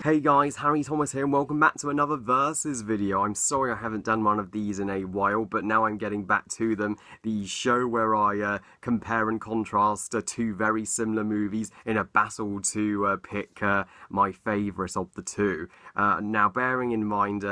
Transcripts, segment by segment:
Hey guys, Harry Thomas here and welcome back to another Versus video. I'm sorry I haven't done one of these in a while, but now I'm getting back to them. The show where I compare and contrast two very similar movies in a battle to pick my favourite of the two. Now bearing in mind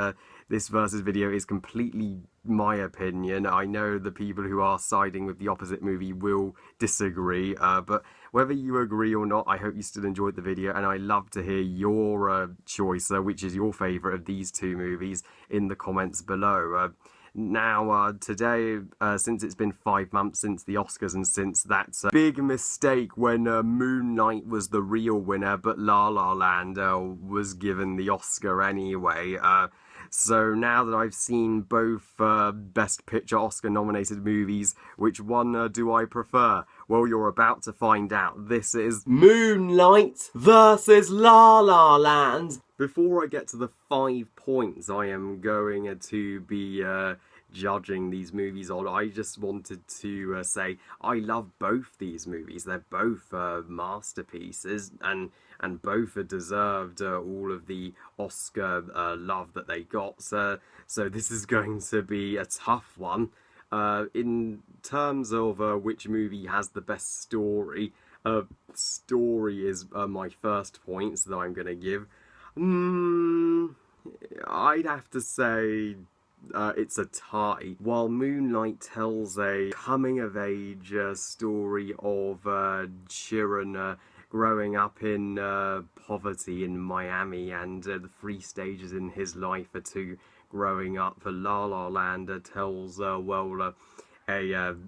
this Versus video is completely my opinion. I know the people who are siding with the opposite movie will disagree, but whether you agree or not, I hope you still enjoyed the video, and I love to hear your choice, which is your favourite of these two movies, in the comments below. Today, since it's been 5 months since the Oscars and since that big mistake when Moonlight was the real winner, but La La Land was given the Oscar anyway, so now that I've seen both Best Picture Oscar-nominated movies, which one do I prefer? Well, you're about to find out. This is Moonlight versus La La Land. Before I get to the 5 points I am going to be judging these movies on, I just wanted to say I love both these movies. They're both masterpieces, and both are deserved all of the Oscar love that they got. So this is going to be a tough one. In terms of which movie has the best story, story is my first point that I'm going to give. I'd have to say it's a tie. While Moonlight tells a coming-of-age story of Chiron growing up in poverty in Miami, and the 3 stages in his life to growing up, La La Land tells, a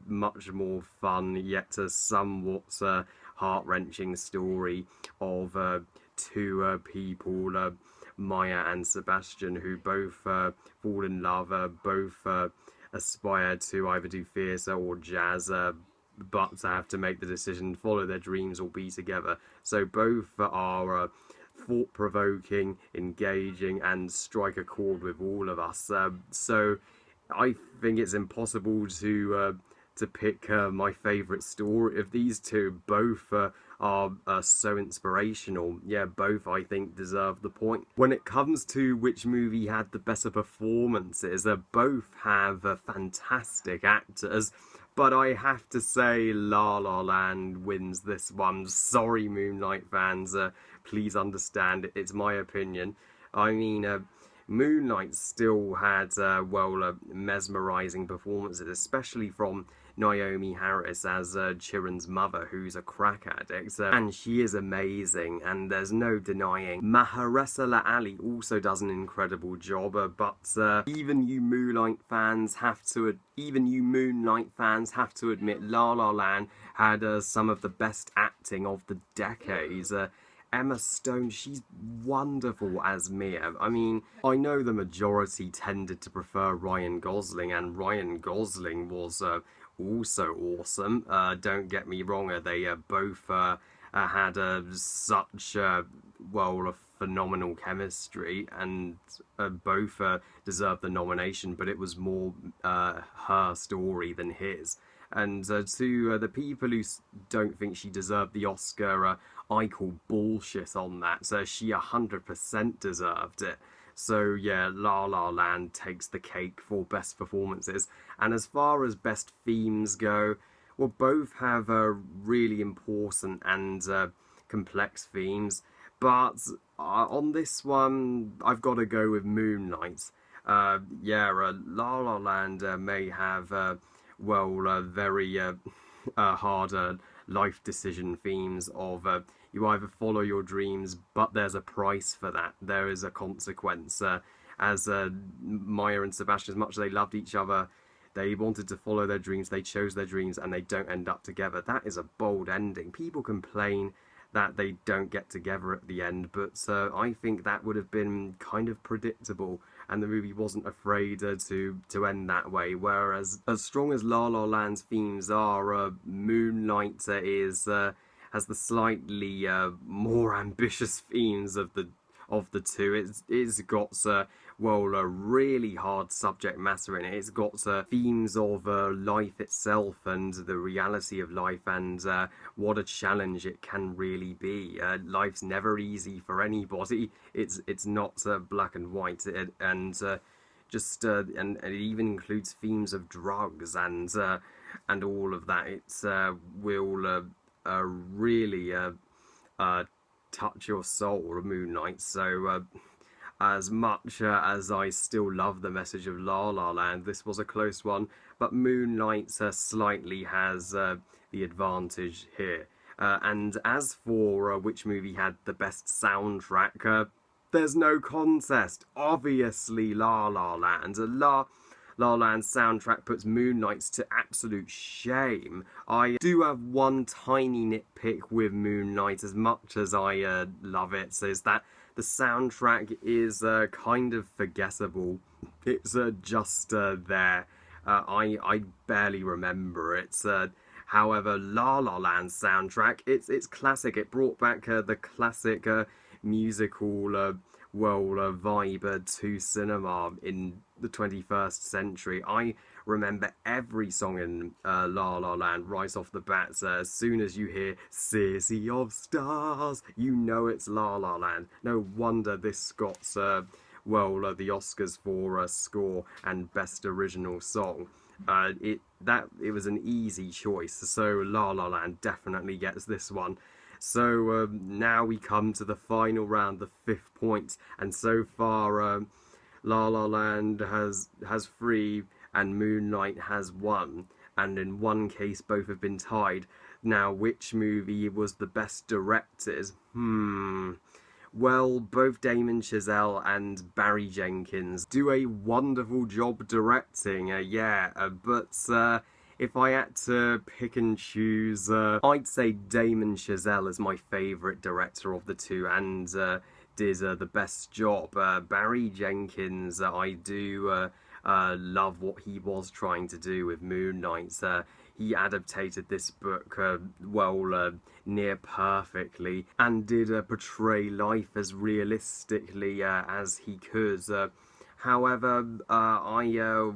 much more fun yet somewhat heart-wrenching story of 2 people, Maya and Sebastian, who both fall in love, both aspire to either do theatre or jazz, but have to make the decision, follow their dreams or be together. So both are thought-provoking, engaging, and strike a chord with all of us. So I think it's impossible to pick my favourite story of these two. Both are so inspirational. Yeah, both I think deserve the point. When it comes to which movie had the better performances, both have fantastic actors. But I have to say La La Land wins this one. Sorry, Moonlight fans. Please understand, it's my opinion. I mean, Moonlight still had, mesmerising performances, especially from Naomi Harris as Chiron's mother, who's a crack addict, and she is amazing, and there's no denying. Mahershala Ali also does an incredible job, but even you Moonlight fans have to admit La La Land had some of the best acting of the decades. Emma Stone, she's wonderful as Mia. I mean, I know the majority tended to prefer Ryan Gosling, and Ryan Gosling was also awesome. Don't get me wrong, they both had such a phenomenal chemistry, and both deserved the nomination, but it was more her story than his. And to the people who don't think she deserved the Oscar, I call bullshit on that. So she 100% deserved it. So yeah, La La Land takes the cake for best performances. And as far as best themes go, well, both have really important and complex themes. But on this one, I've got to go with Moonlight. La La Land may have very hard life decision themes of you either follow your dreams, but there's a price for that. There is a consequence. As Maya and Sebastian, as much as they loved each other, they wanted to follow their dreams, they chose their dreams, and they don't end up together. That is a bold ending. People complain that they don't get together at the end, but I think that would have been kind of predictable, and the movie wasn't afraid to end that way. Whereas, as strong as La La Land's themes are, Moonlight has the slightly more ambitious themes of the two. It's got well, a really hard subject matter in it. It's got themes of life itself and the reality of life, and what a challenge it can really be. Life's never easy for anybody. It's not black and white, and and it even includes themes of drugs and all of that. It's will really touch your soul, Moonlight. So as much as I still love the message of La La Land, this was a close one, but Moonlight slightly has the advantage here. And as for which movie had the best soundtrack, there's no contest. Obviously, La La Land. La Land's soundtrack puts Moonlight's to absolute shame. I do have one tiny nitpick with Moonlight, as much as I love it, so is that the soundtrack is kind of forgettable. It's just there. I barely remember it. However, La La Land's soundtrack, it's classic. It brought back the classic musical vibe to cinema in the 21st century. I remember every song in La La Land right off the bat. As soon as you hear City of Stars, you know it's La La Land. No wonder this got the Oscars for score and best original song. It was an easy choice, so La La Land definitely gets this one. So now we come to the final round, the 5th point, and so far La La Land has 3 and Moonlight has 1, and in one case both have been tied. Now, which movie was the best directed? Well, both Damien Chazelle and Barry Jenkins do a wonderful job directing, but if I had to pick and choose, I'd say Damien Chazelle is my favourite director of the two, and did the best job. Barry Jenkins, I do love what he was trying to do with Moonlight. He adapted this book near perfectly, and did portray life as realistically as he could. However, I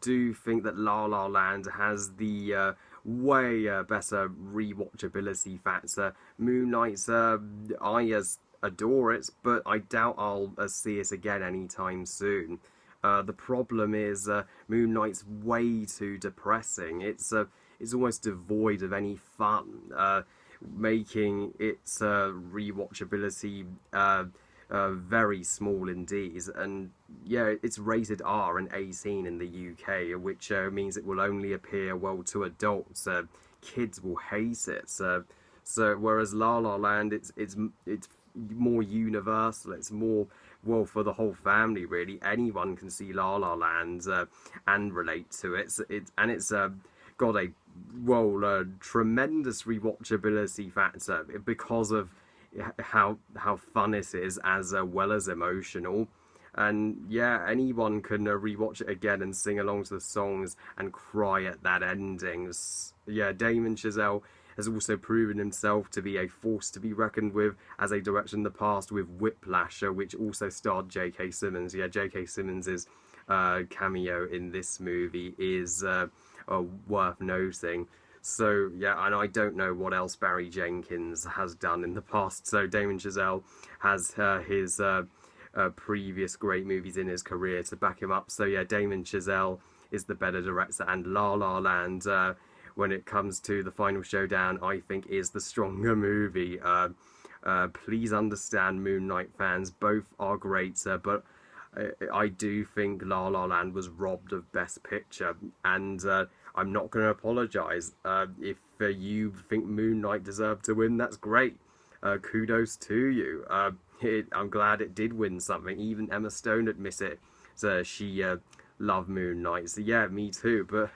do think that La La Land has the way better rewatchability factor. Moonlight, I adore it, but I doubt I'll see it again anytime soon. The problem is Moonlight's way too depressing. It's almost devoid of any fun, making its rewatchability very small indeed. And yeah, it's rated R and 18 in the UK, which means it will only appear to adults. Kids will hate it. So whereas La La Land, it's more universal. It's more for the whole family, really. Anyone can see La La Land and relate to it. It's got a tremendous rewatchability factor because of how fun it is, as well as emotional. And yeah, anyone can rewatch it again and sing along to the songs and cry at that ending. Yeah, Damien Chazelle has also proven himself to be a force to be reckoned with as a director in the past, with Whiplash, which also starred J.K. Simmons. Yeah, J.K. Simmons' cameo in this movie is worth noting. So yeah, and I don't know what else Barry Jenkins has done in the past. So Damien Chazelle has his previous great movies in his career to back him up. So yeah, Damien Chazelle is the better director, and La La Land, when it comes to the final showdown, I think is the stronger movie. Please understand, Moonlight fans, both are great, but I do think La La Land was robbed of Best Picture, and I'm not going to apologise. If you think Moonlight deserved to win, that's great. Kudos to you. I'm glad it did win something. Even Emma Stone admitted it. So she loved Moonlight. So yeah, me too. But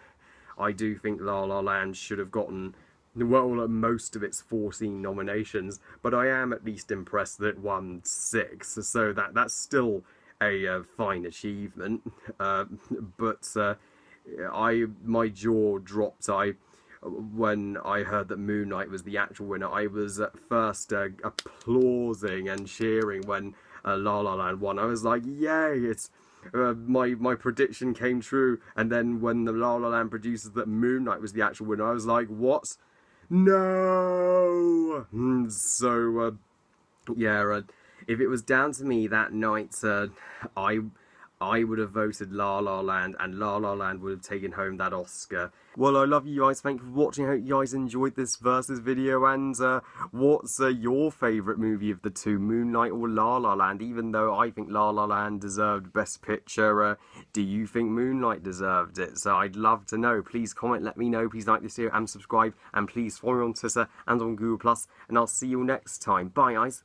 I do think La La Land should have gotten most of its 14 nominations. But I am at least impressed that it won 6. So that's still a fine achievement. But my jaw dropped. When I heard that Moonlight was the actual winner, I was at first applauding and cheering when La La Land won. I was like, yay, my prediction came true, and then when the La La Land producers that Moonlight was the actual winner, I was like, what? No! Yeah, if it was down to me that night, I I would have voted La La Land, and La La Land would have taken home that Oscar. Well, I love you guys. Thank you for watching. I hope you guys enjoyed this versus video. And what's your favourite movie of the two, Moonlight or La La Land? Even though I think La La Land deserved Best Picture, do you think Moonlight deserved it? So I'd love to know. Please comment, let me know. Please like this video and subscribe. And please follow me on Twitter and on Google+. And I'll see you next time. Bye, guys.